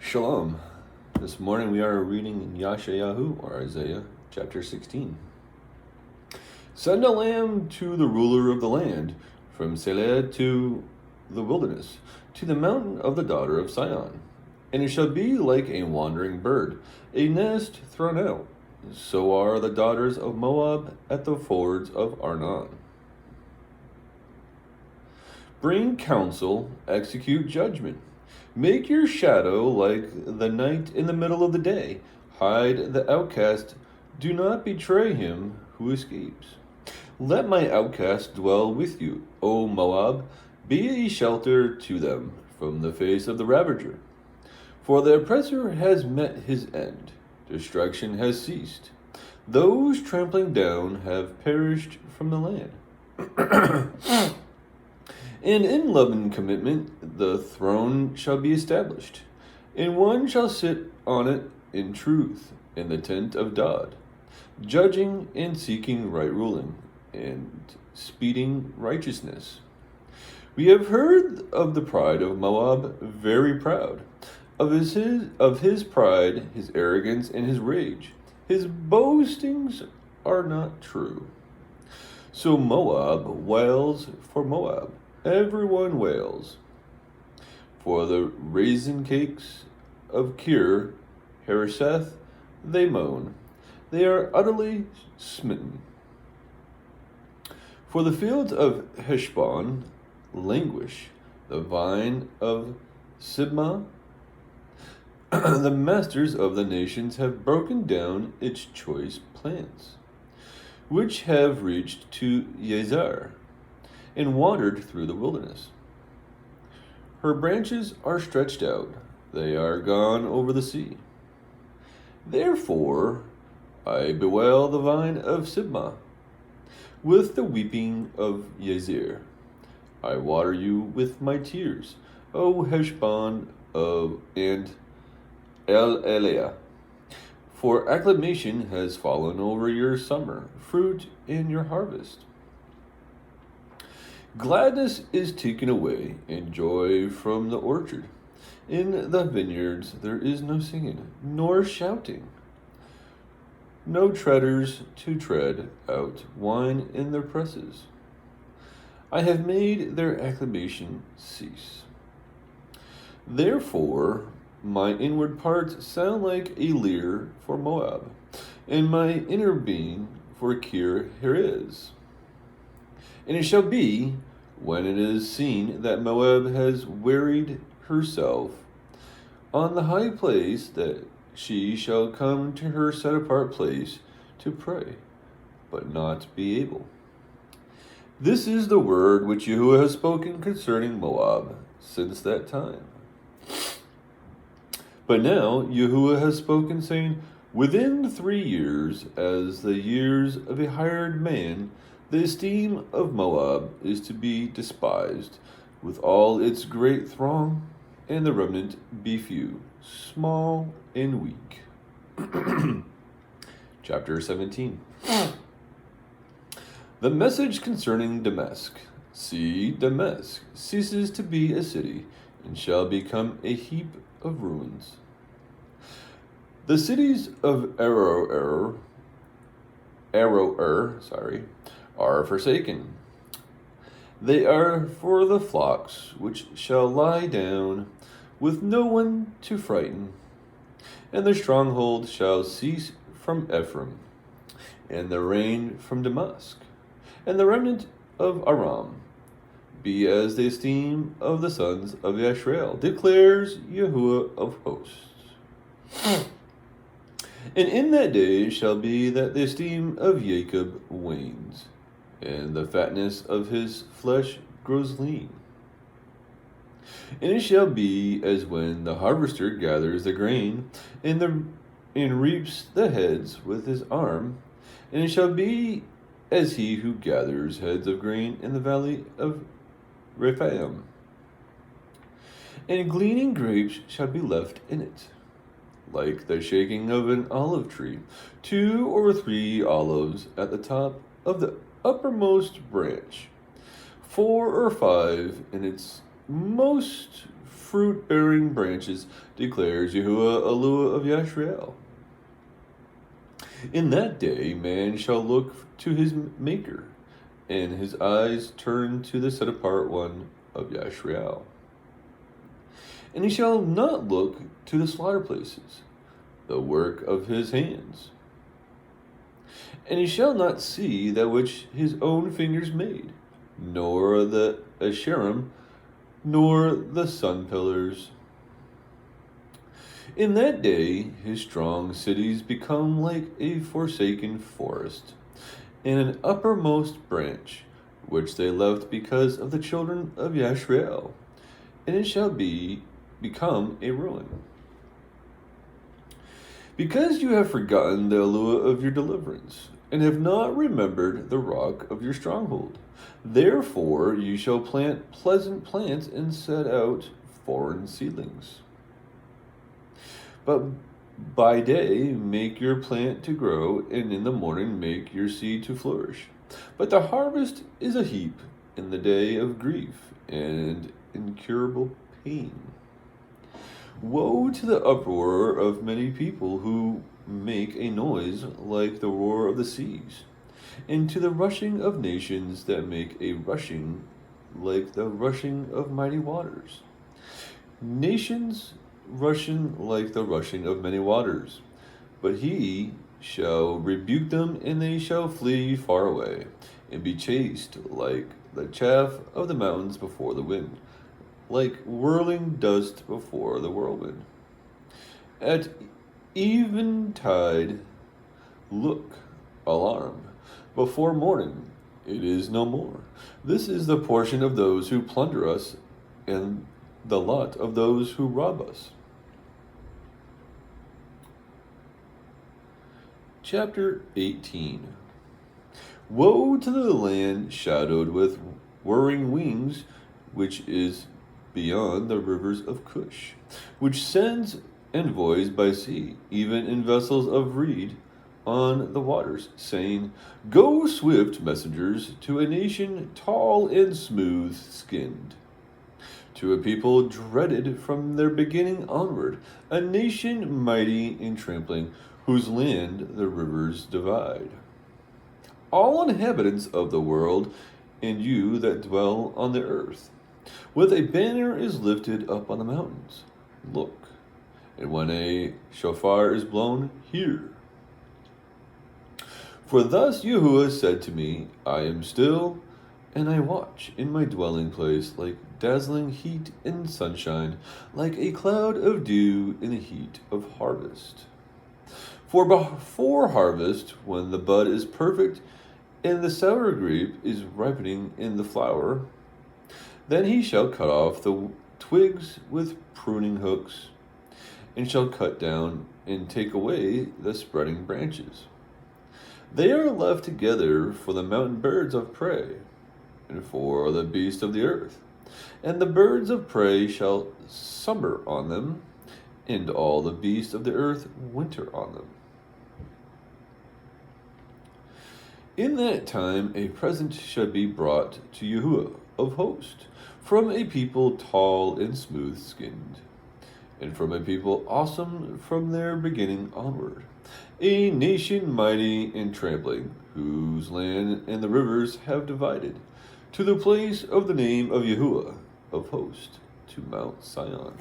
Shalom. This morning we are reading in YashaYahu, or Isaiah, chapter 16. Send a lamb to the ruler of the land, from Seled to the wilderness, to the mountain of the daughter of Sion. And it shall be like a wandering bird, a nest thrown out. So are the daughters of Moab at the fords of Arnon. Bring counsel, execute judgment. Make your shadow like the night in the middle of the day. Hide the outcast. Do not betray him who escapes. Let my outcast dwell with you, O Moab. Be a shelter to them from the face of the ravager. For the oppressor has met his end. Destruction has ceased. Those trampling down have perished from the land. And in love and commitment the throne shall be established, and one shall sit on it in truth in the tent of God, judging and seeking right ruling, and speeding righteousness. We have heard of the pride of Moab, very proud, of his pride, his arrogance, and his rage. His boastings are not true. So Moab wails for Moab. Everyone wails. For the raisin cakes of Kir Hareseth they moan. They are utterly smitten. For the fields of Heshbon languish, the vine of Sibmah. The masters of the nations have broken down its choice plants, which have reached to Yazar, and wandered through the wilderness. Her branches are stretched out, they are gone over the sea. Therefore I bewail the vine of Sibmah, with the weeping of Yazir. I water you with my tears, O Heshbon and El Eleah. For acclamation has fallen over your summer, fruit in your harvest. Gladness is taken away, and joy from the orchard. In the vineyards there is no singing, nor shouting. No treaders to tread out wine in their presses. I have made their acclamation cease. Therefore my inward parts sound like a lyre for Moab, and my inner being for Kir Heres. And it shall be, when it is seen that Moab has wearied herself on the high place, that she shall come to her set apart place to pray, but not be able. This is the word which Yahu'ah has spoken concerning Moab since that time. But now Yahu'ah has spoken, saying, within 3 years, as the years of a hired man, the esteem of Moab is to be despised, with all its great throng, and the remnant be few, small and weak. Chapter 17. The message concerning Damascus. See, Damascus ceases to be a city, and shall become a heap of ruins. The cities of Aroer, are forsaken. They are for the flocks which shall lie down, with no one to frighten. And the stronghold shall cease from Ephraim, and the rain from Damascus, and the remnant of Aram be as the esteem of the sons of Yisrael, declares Yahu'ah of hosts. And in that day shall be that the esteem of Jacob wanes, and the fatness of his flesh grows lean. And it shall be as when the harvester gathers the grain, and reaps the heads with his arm, and it shall be as he who gathers heads of grain in the valley of Rephaim. And gleaning grapes shall be left in it, like the shaking of an olive tree, 2 or 3 olives at the top of the uppermost branch, 4 or 5 in its most fruit-bearing branches, declares Yahu'ah Eluah of YashaYahu. In that day man shall look to his Maker, and his eyes turn to the set-apart one of YashaYahu. And he shall not look to the slaughter places, the work of his hands. And he shall not see that which his own fingers made, nor the Asherim, nor the sun pillars. In that day his strong cities become like a forsaken forest, and an uppermost branch, which they left because of the children of YashaYahu, and it shall become a ruin. Because you have forgotten the Eluah of your deliverance, and have not remembered the rock of your stronghold, therefore you shall plant pleasant plants and set out foreign seedlings. But by day make your plant to grow, and in the morning make your seed to flourish. But the harvest is a heap in the day of grief and incurable pain. Woe to the uproar of many people who make a noise like the roar of the seas, and to the rushing of nations that make a rushing like the rushing of mighty waters. Nations rushing like the rushing of many waters, but he shall rebuke them, and they shall flee far away, and be chased like the chaff of the mountains before the wind, like whirling dust before the whirlwind. At eventide, look, alarm. Before morning, it is no more. This is the portion of those who plunder us, and the lot of those who rob us. Chapter 18. Woe to the land shadowed with whirring wings, which is beyond the rivers of Cush, which sends envoys by sea, even in vessels of reed on the waters, saying, Go swift messengers to a nation tall and smooth-skinned, to a people dreaded from their beginning onward, a nation mighty in trampling, whose land the rivers divide. All inhabitants of the world, and you that dwell on the earth, with a banner is lifted up on the mountains. Look, and when a shofar is blown, hear. For thus Yahu'ah said to me, I am still, and I watch in my dwelling place like dazzling heat in sunshine, like a cloud of dew in the heat of harvest. For before harvest, when the bud is perfect, and the sour grape is ripening in the flower, then he shall cut off the twigs with pruning hooks, and shall cut down and take away the spreading branches. They are left together for the mountain birds of prey, and for the beasts of the earth. And the birds of prey shall summer on them, and all the beasts of the earth winter on them. In that time a present shall be brought to Yahu'ah of hosts, from a people tall and smooth-skinned, and from a people awesome from their beginning onward, a nation mighty in trampling, whose land and the rivers have divided, to the place of the name of Yahu'ah of hosts, to Mount Sion.